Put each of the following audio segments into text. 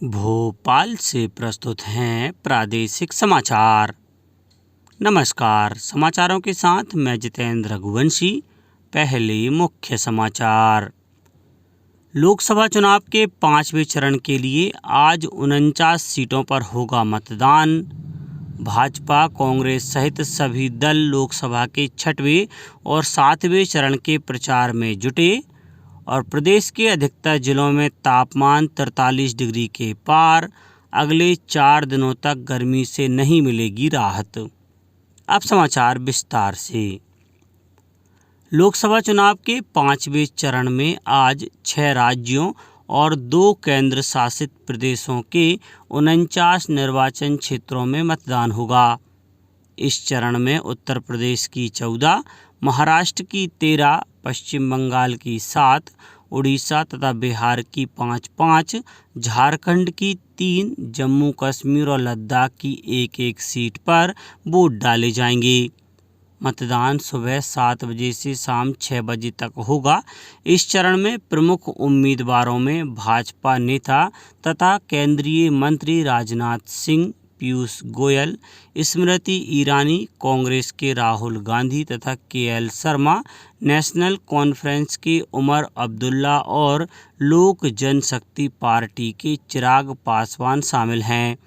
भोपाल से प्रस्तुत हैं प्रादेशिक समाचार। नमस्कार, समाचारों के साथ मैं जितेंद्र रघुवंशी। पहले मुख्य समाचार। लोकसभा चुनाव के 5वें चरण के लिए आज 49 सीटों पर होगा मतदान। भाजपा, कांग्रेस सहित सभी दल लोकसभा के 6वें और 7वें चरण के प्रचार में जुटे और प्रदेश के अधिकतर जिलों में तापमान 43 डिग्री के पार। अगले 4 दिनों तक गर्मी से नहीं मिलेगी राहत। अब समाचार विस्तार से। लोकसभा चुनाव के 5वें चरण में आज 6 राज्यों और 2 केंद्र शासित प्रदेशों के 49 निर्वाचन क्षेत्रों में मतदान होगा। इस चरण में उत्तर प्रदेश की 14, महाराष्ट्र की 13, पश्चिम बंगाल की 7, उड़ीसा तथा बिहार की 5-5, झारखंड की 3, जम्मू कश्मीर और लद्दाख की 1-1 सीट पर वोट डाले जाएंगे। मतदान सुबह 7 बजे से शाम 6 बजे तक होगा। इस चरण में प्रमुख उम्मीदवारों में भाजपा नेता तथा केंद्रीय मंत्री राजनाथ सिंह, पीयूष गोयल, स्मृति ईरानी, कांग्रेस के राहुल गांधी तथा केएल शर्मा, नेशनल कॉन्फ्रेंस के उमर अब्दुल्ला और लोक जनशक्ति पार्टी के चिराग पासवान शामिल हैं।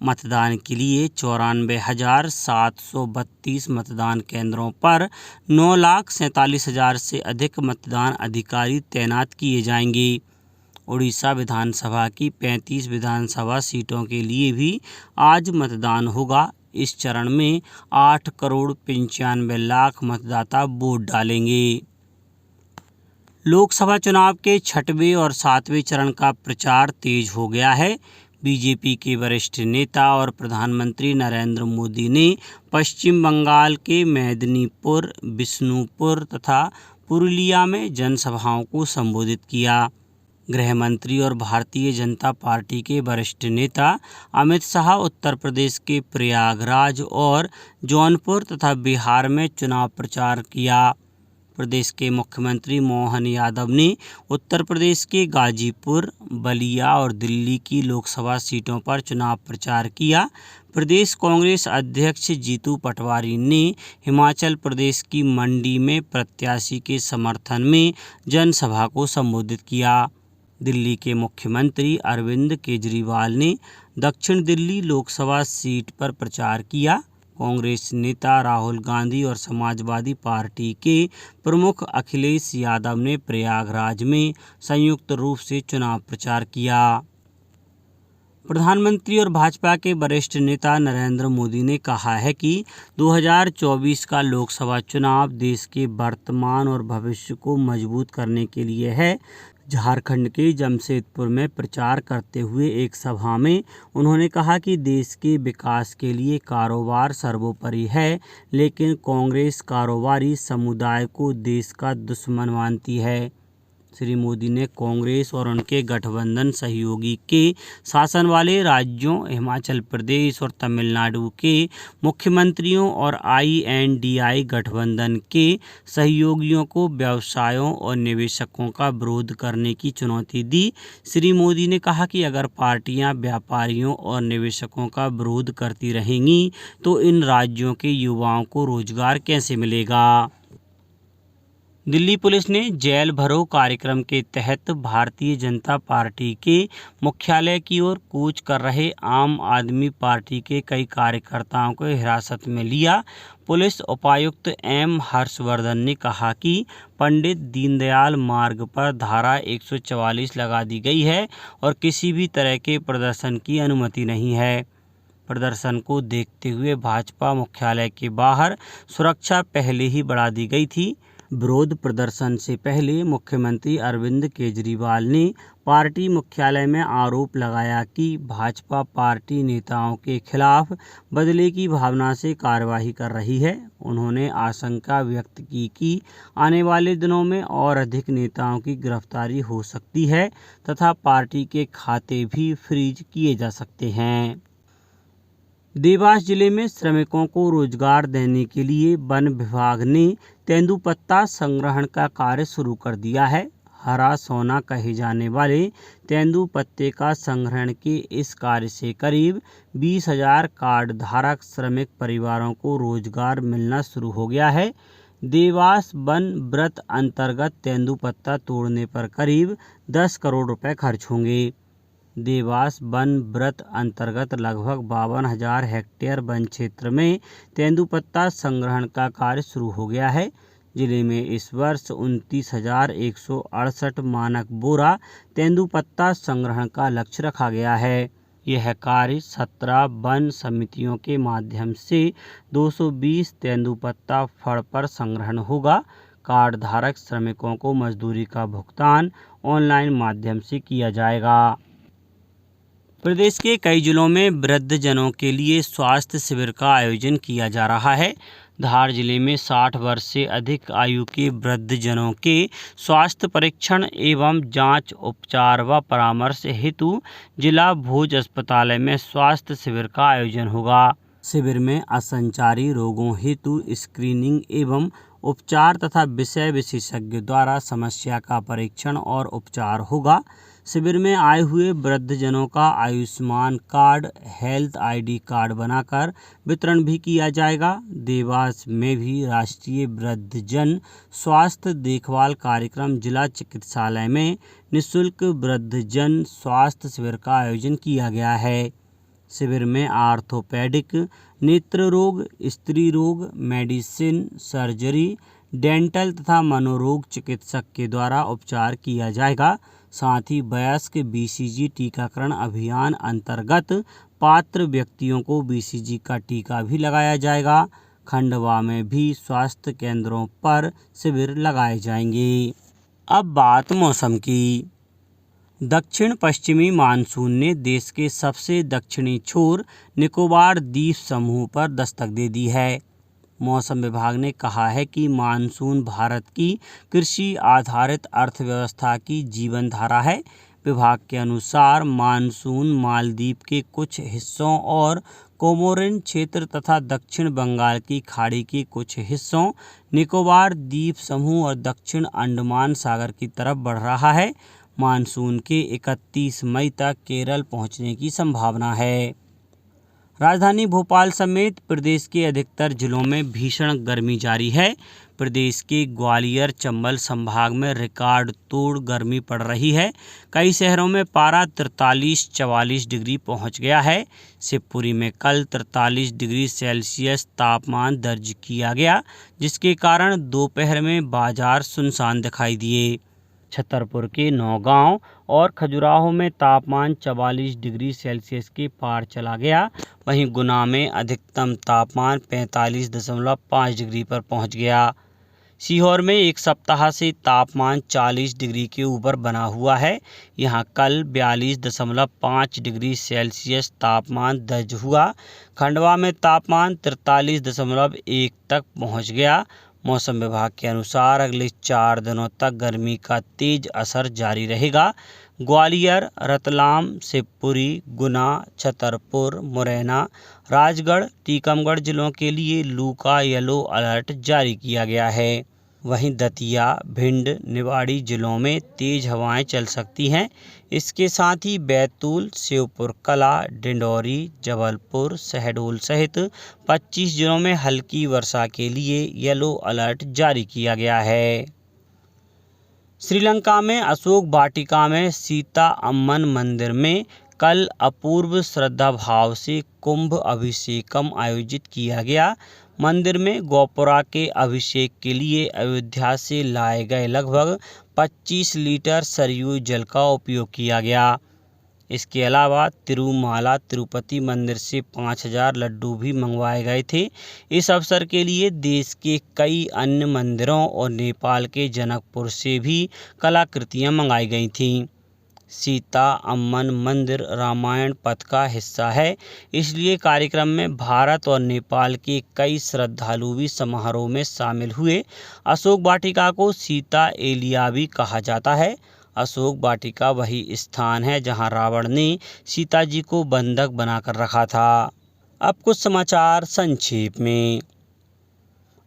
मतदान के लिए 94,732 मतदान केंद्रों पर 9,47,000 से अधिक मतदान अधिकारी तैनात किए जाएंगे। उड़ीसा विधानसभा की 35 विधानसभा सीटों के लिए भी आज मतदान होगा। इस चरण में 8,95,00,000 मतदाता वोट डालेंगे। लोकसभा चुनाव के 6वें और 7वें चरण का प्रचार तेज हो गया है। बीजेपी के वरिष्ठ नेता और प्रधानमंत्री नरेंद्र मोदी ने पश्चिम बंगाल के मेदिनीपुर, बिष्णुपुर तथा पुरुलिया में जनसभाओं को संबोधित किया। गृह मंत्री और भारतीय जनता पार्टी के वरिष्ठ नेता अमित शाह उत्तर प्रदेश के प्रयागराज और जौनपुर तथा बिहार में चुनाव प्रचार किया। प्रदेश के मुख्यमंत्री मोहन यादव ने उत्तर प्रदेश के गाजीपुर, बलिया और दिल्ली की लोकसभा सीटों पर चुनाव प्रचार किया। प्रदेश कांग्रेस अध्यक्ष जीतू पटवारी ने हिमाचल प्रदेश की मंडी में प्रत्याशी के समर्थन में जनसभा को संबोधित किया। दिल्ली के मुख्यमंत्री अरविंद केजरीवाल ने दक्षिण दिल्ली लोकसभा सीट पर प्रचार किया। कांग्रेस नेता राहुल गांधी और समाजवादी पार्टी के प्रमुख अखिलेश यादव ने प्रयागराज में संयुक्त रूप से चुनाव प्रचार किया। प्रधानमंत्री और भाजपा के वरिष्ठ नेता नरेंद्र मोदी ने कहा है कि 2024 का लोकसभा चुनाव देश के वर्तमान और भविष्य को मजबूत करने के लिए है। झारखंड के जमशेदपुर में प्रचार करते हुए एक सभा में उन्होंने कहा कि देश के विकास के लिए कारोबार सर्वोपरि है, लेकिन कांग्रेस कारोबारी समुदाय को देश का दुश्मन मानती है। श्री मोदी ने कांग्रेस और उनके गठबंधन सहयोगी के शासन वाले राज्यों हिमाचल प्रदेश और तमिलनाडु के मुख्यमंत्रियों और INDI गठबंधन के सहयोगियों को व्यवसायों और निवेशकों का विरोध करने की चुनौती दी। श्री मोदी ने कहा कि अगर पार्टियां व्यापारियों और निवेशकों का विरोध करती रहेंगी तो इन राज्यों के युवाओं को रोजगार कैसे मिलेगा। दिल्ली पुलिस ने जेल भरो कार्यक्रम के तहत भारतीय जनता पार्टी के मुख्यालय की ओर कूच कर रहे आम आदमी पार्टी के कई कार्यकर्ताओं को हिरासत में लिया। पुलिस उपायुक्त M हर्षवर्धन ने कहा कि पंडित दीनदयाल मार्ग पर धारा 144 लगा दी गई है और किसी भी तरह के प्रदर्शन की अनुमति नहीं है। प्रदर्शन को देखते हुए भाजपा मुख्यालय के बाहर सुरक्षा पहले ही बढ़ा दी गई थी। विरोध प्रदर्शन से पहले मुख्यमंत्री अरविंद केजरीवाल ने पार्टी मुख्यालय में आरोप लगाया कि भाजपा पार्टी नेताओं के खिलाफ बदले की भावना से कार्रवाई कर रही है। उन्होंने आशंका व्यक्त की कि आने वाले दिनों में और अधिक नेताओं की गिरफ्तारी हो सकती है तथा पार्टी के खाते भी फ्रीज किए जा सकते हैं। देवास जिले में श्रमिकों को रोजगार देने के लिए वन विभाग ने तेंदुपत्ता संग्रहण का कार्य शुरू कर दिया है। हरा सोना कहे जाने वाले तेंदुपत्ते का संग्रहण के इस कार्य से करीब 20,000 कार्ड धारक श्रमिक परिवारों को रोजगार मिलना शुरू हो गया है। देवास वन व्रत अंतर्गत तेंदुपत्ता तोड़ने पर करीब 10 करोड़ रुपए खर्च होंगे। देवास वन व्रत अंतर्गत लगभग 52,000 हेक्टेयर वन क्षेत्र में तेंदुपत्ता संग्रहण का कार्य शुरू हो गया है। जिले में इस वर्ष 29,168 मानक बोरा तेंदुपत्ता संग्रहण का लक्ष्य रखा गया है। यह कार्य 17 वन समितियों के माध्यम से 220 तेंदुपत्ता फड़ पर संग्रहण होगा। कार्ड धारक श्रमिकों को मजदूरी का भुगतान ऑनलाइन माध्यम से किया जाएगा। प्रदेश के कई जिलों में वृद्धजनों के लिए स्वास्थ्य शिविर का आयोजन किया जा रहा है। धार जिले में 60 वर्ष से अधिक आयु के वृद्धजनों के स्वास्थ्य परीक्षण एवं जांच, उपचार व परामर्श हेतु जिला भोज अस्पताल में स्वास्थ्य शिविर का आयोजन होगा। शिविर में असंचारी रोगों हेतु स्क्रीनिंग एवं उपचार तथा विषय विशेषज्ञ द्वारा समस्या का परीक्षण और उपचार होगा। शिविर में आए हुए वृद्धजनों का Ayushman card, health ID card बनाकर वितरण भी किया जाएगा। देवास में भी राष्ट्रीय वृद्धजन स्वास्थ्य देखभाल कार्यक्रम जिला चिकित्सालय में निःशुल्क वृद्धजन स्वास्थ्य शिविर का आयोजन किया गया है। शिविर में आर्थोपेडिक, नेत्र रोग, स्त्री रोग, मेडिसिन, सर्जरी, डेंटल तथा मनोरोग चिकित्सक के द्वारा उपचार किया जाएगा। साथ ही वयस्क BCG टीकाकरण अभियान अंतर्गत पात्र व्यक्तियों को BCG का टीका भी लगाया जाएगा। खंडवा में भी स्वास्थ्य केंद्रों पर शिविर लगाए जाएंगे। अब बात मौसम की। दक्षिण पश्चिमी मानसून ने देश के सबसे दक्षिणी छोर निकोबार द्वीप समूह पर दस्तक दे दी है। मौसम विभाग ने कहा है कि मानसून भारत की कृषि आधारित अर्थव्यवस्था की जीवन धारा है। विभाग के अनुसार मानसून मालदीव के कुछ हिस्सों और कोमोरिन क्षेत्र तथा दक्षिण बंगाल की खाड़ी के कुछ हिस्सों, निकोबार द्वीप समूह और दक्षिण अंडमान सागर की तरफ बढ़ रहा है। मानसून के 31 मई तक केरल पहुंचने की संभावना है। राजधानी भोपाल समेत प्रदेश के अधिकतर जिलों में भीषण गर्मी जारी है। प्रदेश के ग्वालियर, चंबल संभाग में रिकॉर्ड तोड़ गर्मी पड़ रही है। कई शहरों में पारा 43-44 डिग्री पहुंच गया है। शिवपुरी में कल 43 डिग्री सेल्सियस तापमान दर्ज किया गया, जिसके कारण दोपहर में बाजार सुनसान दिखाई दिए। छतरपुर के नौगांव और खजुराहो में तापमान 44 डिग्री सेल्सियस के पार चला गया। वहीं गुना में अधिकतम तापमान 45.5 डिग्री पर पहुंच गया। सीहोर में एक सप्ताह से तापमान 40 डिग्री के ऊपर बना हुआ है। यहां कल 42.5 डिग्री सेल्सियस तापमान दर्ज हुआ। खंडवा में तापमान 43.1 तक पहुंच गया। मौसम विभाग के अनुसार अगले 4 दिनों तक गर्मी का तेज असर जारी रहेगा। ग्वालियर, रतलाम, शिवपुरी, गुना, छतरपुर, मुरैना, राजगढ़, टीकमगढ़ जिलों के लिए लू का येलो अलर्ट जारी किया गया है। वहीं दतिया, भिंड, निवाड़ी जिलों में तेज हवाएं चल सकती हैं। इसके साथ ही बैतूल, श्योपुर कला, डिंडौरी, जबलपुर, शहडोल सहित 25 जिलों में हल्की वर्षा के लिए येलो अलर्ट जारी किया गया है। श्रीलंका में अशोक वाटिका में सीता अम्मन मंदिर में कल अपूर्व श्रद्धा भाव से कुंभ अभिषेकम आयोजित किया गया। मंदिर में गौपुरा के अभिषेक के लिए अयोध्या से लाए गए लगभग 25 लीटर सरयू जल का उपयोग किया गया। इसके अलावा तिरुमाला तिरुपति मंदिर से 5,000 लड्डू भी मंगवाए गए थे। इस अवसर के लिए देश के कई अन्य मंदिरों और नेपाल के जनकपुर से भी कलाकृतियां मंगाई गई थीं। सीता अम्मन मंदिर रामायण पथ का हिस्सा है, इसलिए कार्यक्रम में भारत और नेपाल के कई श्रद्धालु भी समारोह में शामिल हुए। अशोक वाटिका को सीता एलिया भी कहा जाता है। अशोक वाटिका वही स्थान है जहां रावण ने सीता जी को बंधक बनाकर रखा था। अब कुछ समाचार संक्षेप में।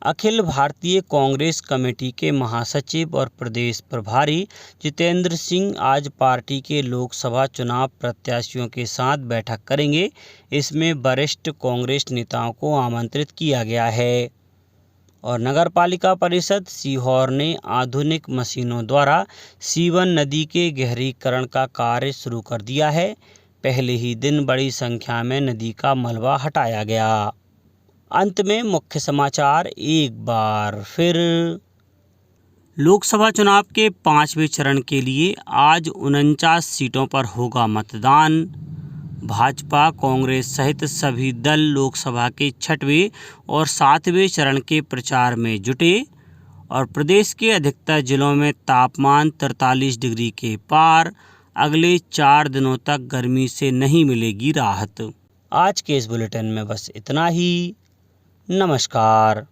अखिल भारतीय कांग्रेस कमेटी के महासचिव और प्रदेश प्रभारी जितेंद्र सिंह आज पार्टी के लोकसभा चुनाव प्रत्याशियों के साथ बैठक करेंगे। इसमें वरिष्ठ कांग्रेस नेताओं को आमंत्रित किया गया है। और नगरपालिका परिषद सीहोर ने आधुनिक मशीनों द्वारा सीवन नदी के गहरीकरण का कार्य शुरू कर दिया है। पहले ही दिन बड़ी संख्या में नदी का मलबा हटाया गया। अंत में मुख्य समाचार एक बार फिर। लोकसभा चुनाव के 5वें चरण के लिए आज 49 सीटों पर होगा मतदान। भाजपा, कांग्रेस सहित सभी दल लोकसभा के 6वें और 7वें चरण के प्रचार में जुटे और प्रदेश के अधिकतर जिलों में तापमान 43 डिग्री के पार। अगले 4 दिनों तक गर्मी से नहीं मिलेगी राहत। आज के इस बुलेटिन में बस इतना ही। नमस्कार।